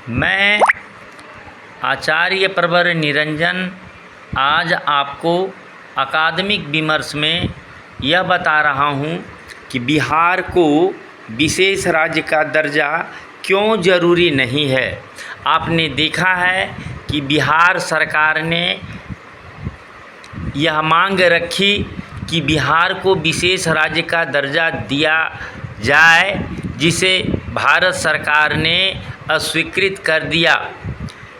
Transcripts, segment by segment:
मैं आचार्य प्रवर निरंजन आज आपको अकादमिक विमर्श में यह बता रहा हूँ कि बिहार को विशेष राज्य का दर्जा क्यों ज़रूरी नहीं है। आपने देखा है कि बिहार सरकार ने यह मांग रखी कि बिहार को विशेष राज्य का दर्जा दिया जाए, जिसे भारत सरकार ने अस्वीकृत कर दिया।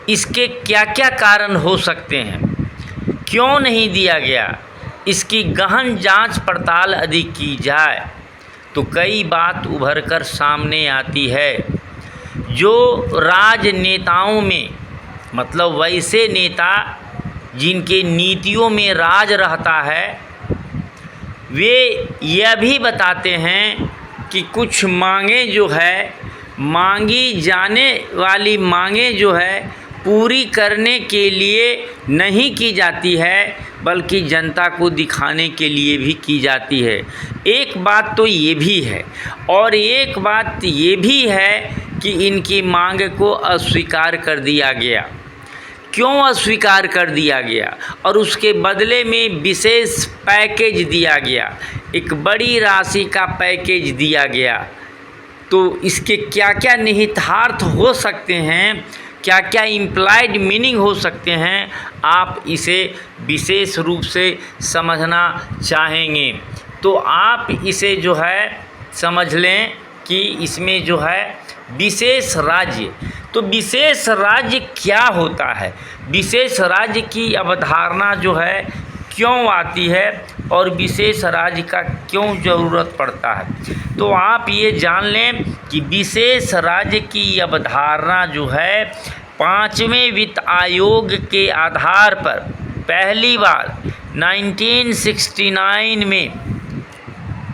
इसके क्या क्या कारण हो सकते हैं, क्यों नहीं दिया गया, इसकी गहन जांच पड़ताल अधिक की जाए तो कई बात उभर कर सामने आती है। जो राजनेताओं में मतलब वैसे नेता जिनके नीतियों में राज रहता है, वे यह भी बताते हैं कि कुछ मांगें जो है, मांगी जाने वाली मांगें जो है पूरी करने के लिए नहीं की जाती है, बल्कि जनता को दिखाने के लिए भी की जाती है। एक बात तो ये भी है, और एक बात ये भी है कि इनकी मांग को अस्वीकार कर दिया गया। क्यों अस्वीकार कर दिया गया? और उसके बदले में विशेष पैकेज दिया गया, एक बड़ी राशि का पैकेज दिया गया। तो इसके क्या क्या निहितार्थ हो सकते हैं, क्या क्या इम्प्लाइड मीनिंग हो सकते हैं, आप इसे विशेष रूप से समझना चाहेंगे तो आप इसे जो है समझ लें कि इसमें जो है विशेष राज्य, तो विशेष राज्य क्या होता है, विशेष राज्य की अवधारणा जो है क्यों आती है और विशेष राज्य का क्यों ज़रूरत पड़ता है। तो आप ये जान लें कि विशेष राज्य की अवधारणा जो है 5वें वित्त आयोग के आधार पर पहली बार 1969 में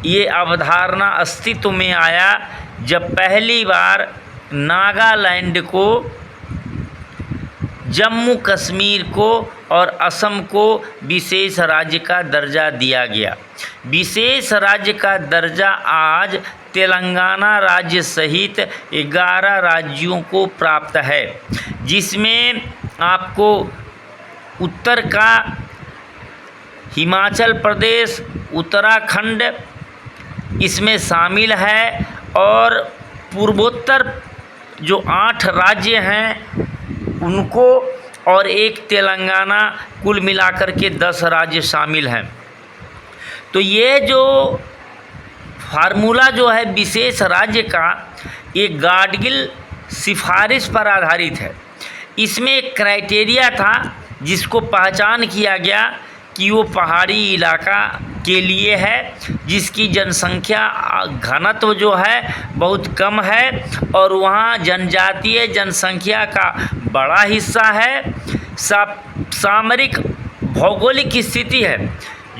ये अवधारणा अस्तित्व में आया, जब पहली बार नागालैंड को, जम्मू कश्मीर को और असम को विशेष राज्य का दर्जा दिया गया। विशेष राज्य का दर्जा आज तेलंगाना राज्य सहित 11 राज्यों को प्राप्त है, जिसमें आपको उत्तर का हिमाचल प्रदेश, उत्तराखंड इसमें शामिल है, और पूर्वोत्तर जो 8 राज्य हैं उनको और एक तेलंगाना, कुल मिलाकर के 10 राज्य शामिल हैं। तो ये जो फार्मूला जो है विशेष राज्य का, ये गाडगिल सिफारिश पर आधारित है। इसमें एक क्राइटेरिया था जिसको पहचान किया गया कि वो पहाड़ी इलाका के लिए है, जिसकी जनसंख्या घनत्व जो है बहुत कम है और वहाँ जनजातीय जनसंख्या का बड़ा हिस्सा है। सामरिक भौगोलिक स्थिति है,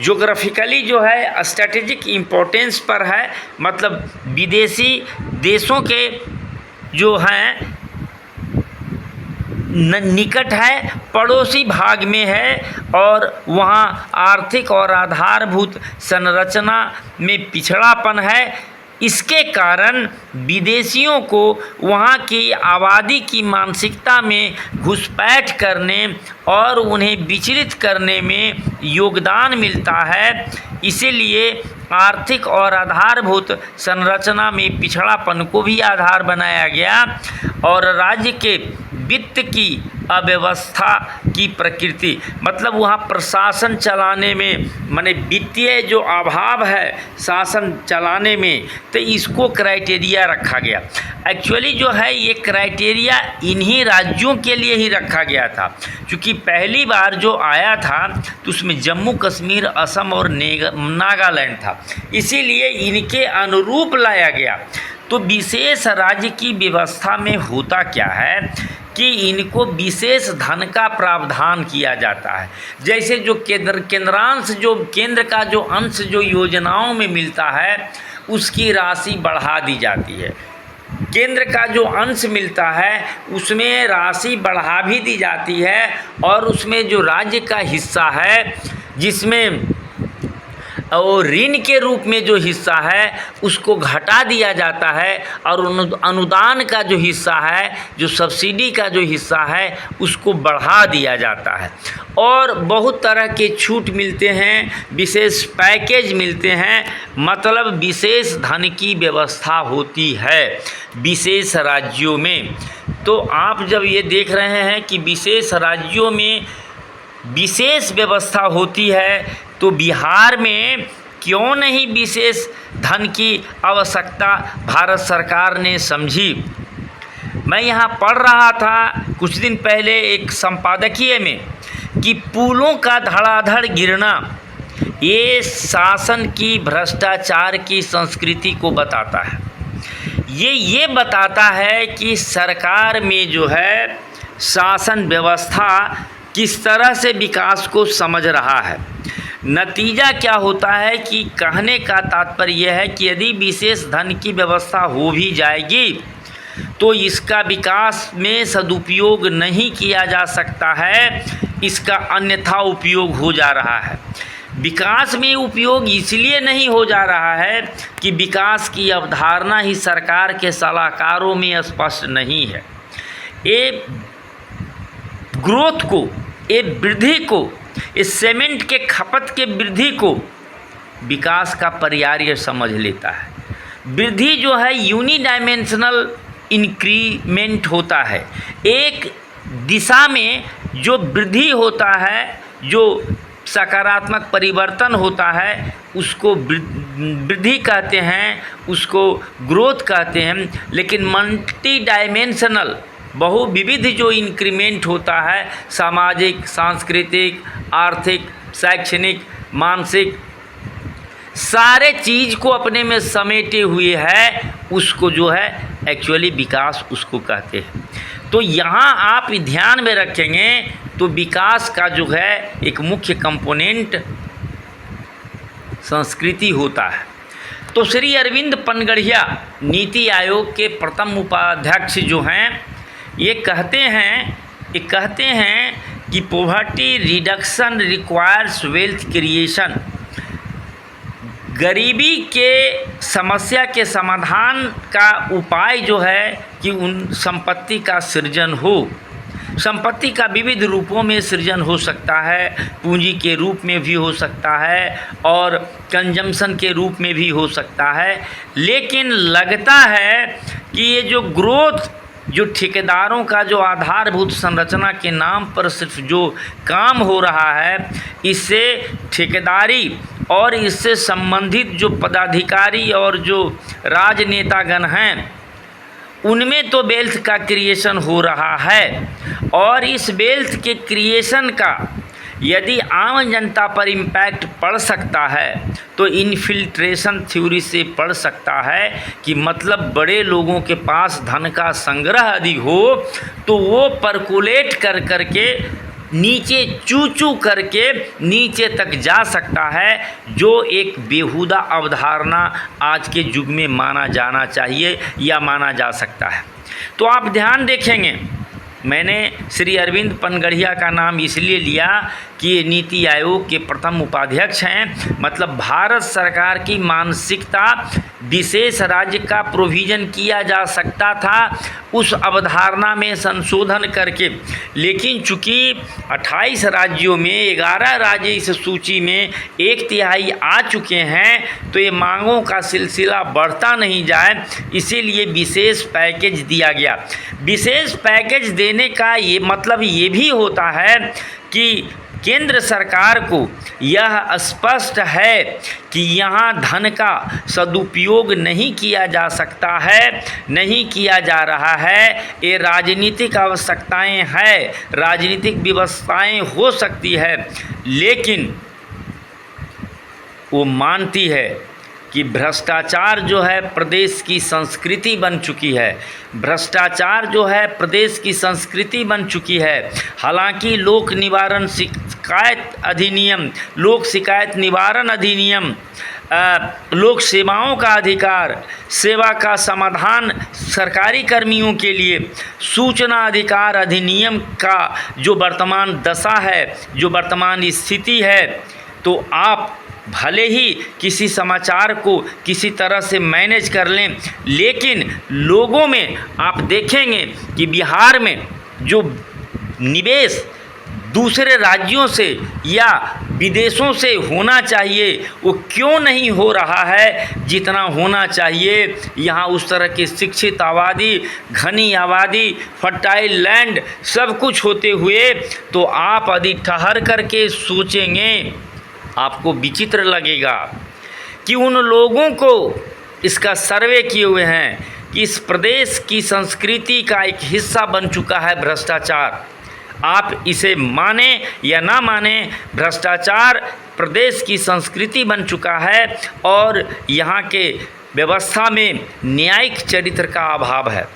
ज्योग्राफिकली जो है स्ट्रेटेजिक इम्पोर्टेंस पर है, मतलब विदेशी देशों के जो हैं निकट है, पड़ोसी भाग में है, और वहाँ आर्थिक और आधारभूत संरचना में पिछड़ापन है। इसके कारण विदेशियों को वहाँ की आबादी की मानसिकता में घुसपैठ करने और उन्हें विचलित करने में योगदान मिलता है। इसीलिए आर्थिक और आधारभूत संरचना में पिछड़ापन को भी आधार बनाया गया, और राज्य के वित्त की अव्यवस्था की प्रकृति, मतलब वहाँ प्रशासन चलाने में, माने वित्तीय जो अभाव है शासन चलाने में, तो इसको क्राइटेरिया रखा गया। एक्चुअली जो है ये क्राइटेरिया इन्हीं राज्यों के लिए ही रखा गया था, क्योंकि पहली बार जो आया था तो उसमें जम्मू कश्मीर, असम और नागालैंड था, इसीलिए इनके अनुरूप लाया गया। तो विशेष राज्य की व्यवस्था में होता क्या है कि इनको विशेष धन का प्रावधान किया जाता है। जैसे जो केंद्रांश, जो केंद्र का जो अंश जो योजनाओं में मिलता है उसकी राशि बढ़ा दी जाती है। केंद्र का जो अंश मिलता है उसमें राशि बढ़ा भी दी जाती है, और उसमें जो राज्य का हिस्सा है जिसमें और ऋण के रूप में जो हिस्सा है उसको घटा दिया जाता है और अनुदान का जो हिस्सा है, जो सब्सिडी का जो हिस्सा है, उसको बढ़ा दिया जाता है। और बहुत तरह के छूट मिलते हैं, विशेष पैकेज मिलते हैं, मतलब विशेष धन की व्यवस्था होती है विशेष राज्यों में। तो आप जब ये देख रहे हैं कि विशेष राज्यों में विशेष व्यवस्था होती है, तो बिहार में क्यों नहीं विशेष धन की आवश्यकता भारत सरकार ने समझी। मैं यहाँ पढ़ रहा था कुछ दिन पहले एक संपादकीय में कि पुलों का धड़ाधड़ गिरना ये शासन की भ्रष्टाचार की संस्कृति को बताता है। ये बताता है कि सरकार में जो है शासन व्यवस्था किस तरह से विकास को समझ रहा है। नतीजा क्या होता है कि कहने का तात्पर्य यह है कि यदि विशेष धन की व्यवस्था हो भी जाएगी तो इसका विकास में सदुपयोग नहीं किया जा सकता है, इसका अन्यथा उपयोग हो जा रहा है। विकास में उपयोग इसलिए नहीं हो जा रहा है कि विकास की अवधारणा ही सरकार के सलाहकारों में स्पष्ट नहीं है। ये ग्रोथ को, ये वृद्धि को, इस सीमेंट के खपत के वृद्धि को विकास का पर्याय समझ लेता है। वृद्धि जो है यूनिडायमेंशनल इंक्रीमेंट होता है, एक दिशा में जो वृद्धि होता है, जो सकारात्मक परिवर्तन होता है, उसको वृद्धि कहते हैं, उसको ग्रोथ कहते हैं। लेकिन मल्टी डायमेंशनल बहुविविध जो इंक्रीमेंट होता है, सामाजिक, सांस्कृतिक, आर्थिक, शैक्षणिक, मानसिक, सारे चीज़ को अपने में समेटे हुए है, उसको जो है एक्चुअली विकास उसको कहते हैं। तो यहाँ आप ध्यान में रखेंगे तो विकास का जो है एक मुख्य कंपोनेंट संस्कृति होता है। तो श्री अरविंद पनगढ़िया नीति आयोग के प्रथम उपाध्यक्ष जो हैं, ये कहते हैं कि poverty reduction requires wealth creation. गरीबी के समस्या के समाधान का उपाय जो है कि उन संपत्ति का सृजन हो। संपत्ति का विविध रूपों में सृजन हो सकता है, पूंजी के रूप में भी हो सकता है और कंजम्पशन के रूप में भी हो सकता है। लेकिन लगता है कि ये जो ग्रोथ, जो ठेकेदारों का जो आधारभूत संरचना के नाम पर सिर्फ जो काम हो रहा है, इससे ठेकेदारी और इससे संबंधित जो पदाधिकारी और जो राजनेतागण हैं, उनमें तो वेल्थ का क्रिएशन हो रहा है। और इस वेल्थ के क्रिएशन का यदि आम जनता पर इम्पैक्ट पड़ सकता है तो इन्फिल्ट्रेशन थ्योरी से पड़ सकता है कि मतलब बड़े लोगों के पास धन का संग्रह अधिक हो तो वो परकुलेट कर करके नीचे चू करके नीचे तक जा सकता है, जो एक बेहुदा अवधारणा आज के युग में माना जाना चाहिए या माना जा सकता है। तो आप ध्यान देखेंगे, मैंने श्री अरविंद पनगढ़िया का नाम इसलिए लिया कि ये नीति आयोग के प्रथम उपाध्यक्ष हैं। मतलब भारत सरकार की मानसिकता विशेष राज्य का प्रोविज़न किया जा सकता था उस अवधारणा में संशोधन करके, लेकिन चूँकि 28 राज्यों में 11 राज्य इस सूची में 1/3 आ चुके हैं, तो ये मांगों का सिलसिला बढ़ता नहीं जाए, इसीलिए विशेष पैकेज दिया गया। विशेष पैकेज देने का ये मतलब ये भी होता है कि केंद्र सरकार को यह स्पष्ट है कि यहाँ धन का सदुपयोग नहीं किया जा सकता है, नहीं किया जा रहा है। ये राजनीतिक आवश्यकताएं हैं, राजनीतिक व्यवस्थाएं हो सकती है, लेकिन वो मानती है कि भ्रष्टाचार जो है प्रदेश की संस्कृति बन चुकी है। भ्रष्टाचार जो है प्रदेश की संस्कृति बन चुकी है। हालांकि लोक निवारण शिकायत अधिनियम, लोक शिकायत निवारण अधिनियम, लोक सेवाओं का अधिकार, सेवा का समाधान सरकारी कर्मियों के लिए, सूचना अधिकार अधिनियम का जो वर्तमान दशा है, जो वर्तमान स्थिति है, तो आप भले ही किसी समाचार को किसी तरह से मैनेज कर लें, लेकिन लोगों में आप देखेंगे कि बिहार में जो निवेश दूसरे राज्यों से या विदेशों से होना चाहिए वो क्यों नहीं हो रहा है जितना होना चाहिए। यहाँ उस तरह की शिक्षित आबादी, घनी आबादी, फर्टाइल लैंड सब कुछ होते हुए तो आप यदि ठहर करके सोचेंगे आपको विचित्र लगेगा कि उन लोगों को इसका सर्वे किए हुए हैं कि इस प्रदेश की संस्कृति का एक हिस्सा बन चुका है भ्रष्टाचार। आप इसे माने या ना माने, भ्रष्टाचार प्रदेश की संस्कृति बन चुका है और यहाँ के व्यवस्था में न्यायिक चरित्र का अभाव है।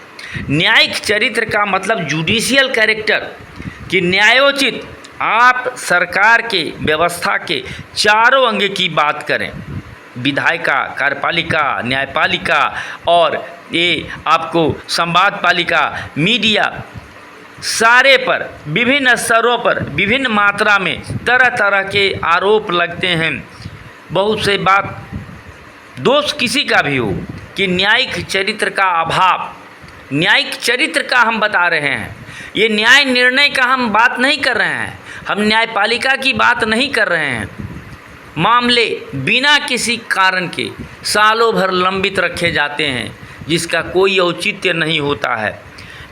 न्यायिक चरित्र का मतलब जुडिशियल कैरेक्टर कि न्यायोचित आप सरकार के व्यवस्था के चारों अंग की बात करें, विधायिका, कार्यपालिका, न्यायपालिका और ये आपको संवाद पालिका, मीडिया, सारे पर विभिन्न स्तरों पर विभिन्न मात्रा में तरह तरह के आरोप लगते हैं। बहुत से बात दोष किसी का भी हो कि न्यायिक चरित्र का अभाव, न्यायिक चरित्र का हम बता रहे हैं। ये न्याय निर्णय का हम बात नहीं कर रहे हैं, हम न्यायपालिका की बात नहीं कर रहे हैं। मामले बिना किसी कारण के सालों भर लंबित रखे जाते हैं जिसका कोई औचित्य नहीं होता है।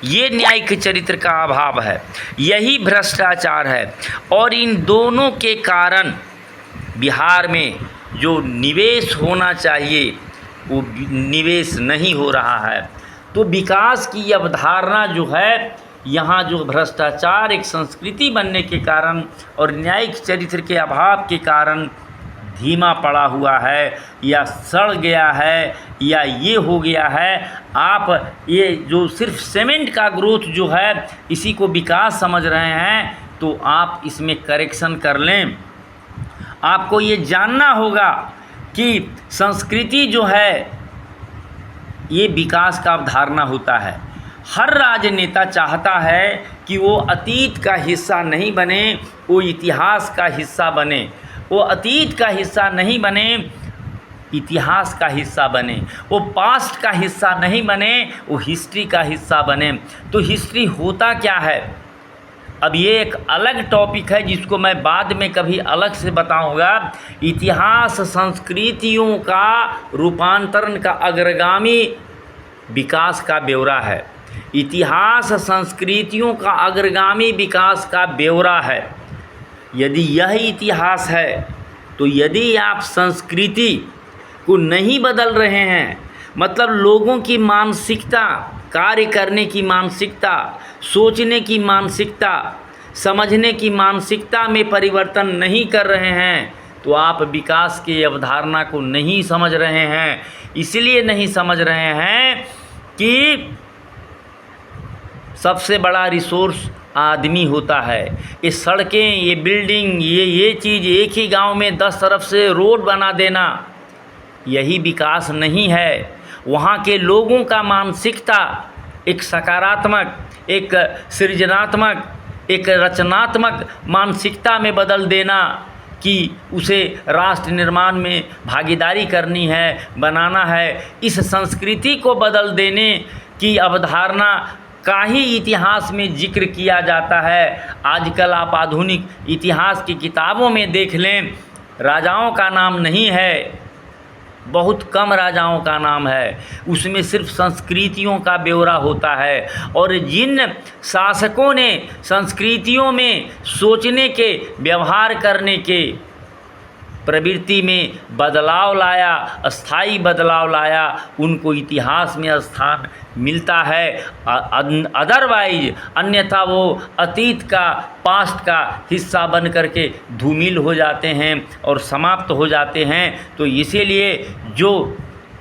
ये न्यायिक चरित्र का अभाव है, यही भ्रष्टाचार है। और इन दोनों के कारण बिहार में जो निवेश होना चाहिए वो निवेश नहीं हो रहा है। तो विकास की अवधारणा जो है, यहाँ जो भ्रष्टाचार एक संस्कृति बनने के कारण और न्यायिक चरित्र के अभाव के कारण धीमा पड़ा हुआ है या सड़ गया है या ये हो गया है। आप ये जो सिर्फ सीमेंट का ग्रोथ जो है इसी को विकास समझ रहे हैं तो आप इसमें करेक्शन कर लें। आपको ये जानना होगा कि संस्कृति जो है ये विकास का अवधारणा होता है। हर राजनेता चाहता है कि वो अतीत का हिस्सा नहीं बने, वो इतिहास का हिस्सा बने। वो अतीत का हिस्सा नहीं बने, इतिहास का हिस्सा बने। वो पास्ट का हिस्सा नहीं बने, वो हिस्ट्री का हिस्सा बने। तो हिस्ट्री होता क्या है, अब ये एक अलग टॉपिक है जिसको मैं बाद में कभी अलग से बताऊंगा। इतिहास संस्कृतियों का रूपांतरण का अग्रगामी विकास का ब्यौरा है। इतिहास संस्कृतियों का अग्रगामी विकास का ब्यौरा है। यदि यह इतिहास है तो यदि आप संस्कृति को नहीं बदल रहे हैं, मतलब लोगों की मानसिकता, कार्य करने की मानसिकता, सोचने की मानसिकता, समझने की मानसिकता में परिवर्तन नहीं कर रहे हैं तो आप विकास की अवधारणा को नहीं समझ रहे हैं। इसलिए नहीं समझ रहे हैं कि सबसे बड़ा रिसोर्स आदमी होता है। ये सड़कें, ये बिल्डिंग, ये चीज़, एक ही गांव में 10 तरफ से रोड बना देना, यही विकास नहीं है। वहाँ के लोगों का मानसिकता एक सकारात्मक, एक सृजनात्मक, एक रचनात्मक मानसिकता में बदल देना कि उसे राष्ट्र निर्माण में भागीदारी करनी है, बनाना है। इस संस्कृति को बदल देने की अवधारणा का ही इतिहास में जिक्र किया जाता है। आजकल आप आधुनिक इतिहास की किताबों में देख लें, राजाओं का नाम नहीं है, बहुत कम राजाओं का नाम है, उसमें सिर्फ संस्कृतियों का ब्यौरा होता है। और जिन शासकों ने संस्कृतियों में सोचने के, व्यवहार करने के प्रवृत्ति में बदलाव लाया, अस्थाई बदलाव लाया, उनको इतिहास में स्थान मिलता है। अदरवाइज अन्यथा वो अतीत का, पास्ट का हिस्सा बन करके धूमिल हो जाते हैं और समाप्त हो जाते हैं। तो इसीलिए जो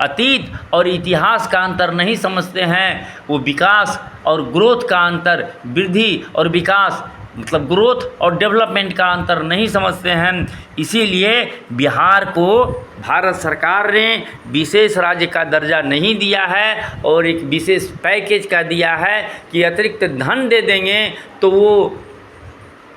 अतीत और इतिहास का अंतर नहीं समझते हैं वो विकास और ग्रोथ का अंतर, वृद्धि और विकास मतलब ग्रोथ और डेवलपमेंट का अंतर नहीं समझते हैं। इसीलिए बिहार को भारत सरकार ने विशेष राज्य का दर्जा नहीं दिया है और एक विशेष पैकेज का दिया है कि अतिरिक्त धन दे देंगे तो वो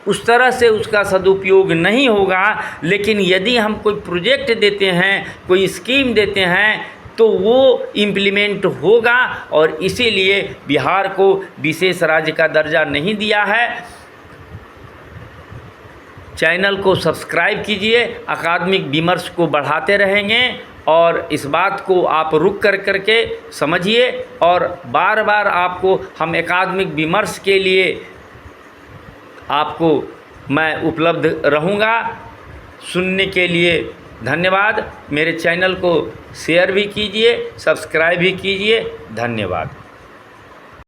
उस तरह से उसका सदुपयोग नहीं होगा। लेकिन यदि हम कोई प्रोजेक्ट देते हैं, कोई स्कीम देते हैं, तो वो इम्प्लीमेंट होगा। और इसीलिए बिहार को विशेष राज्य का दर्जा नहीं दिया है। चैनल को सब्सक्राइब कीजिए, अकादमिक विमर्श को बढ़ाते रहेंगे और इस बात को आप रुक करके समझिए। और बार बार आपको हम अकादमिक विमर्श के लिए आपको मैं उपलब्ध रहूँगा। सुनने के लिए धन्यवाद। मेरे चैनल को शेयर भी कीजिए, सब्सक्राइब भी कीजिए। धन्यवाद।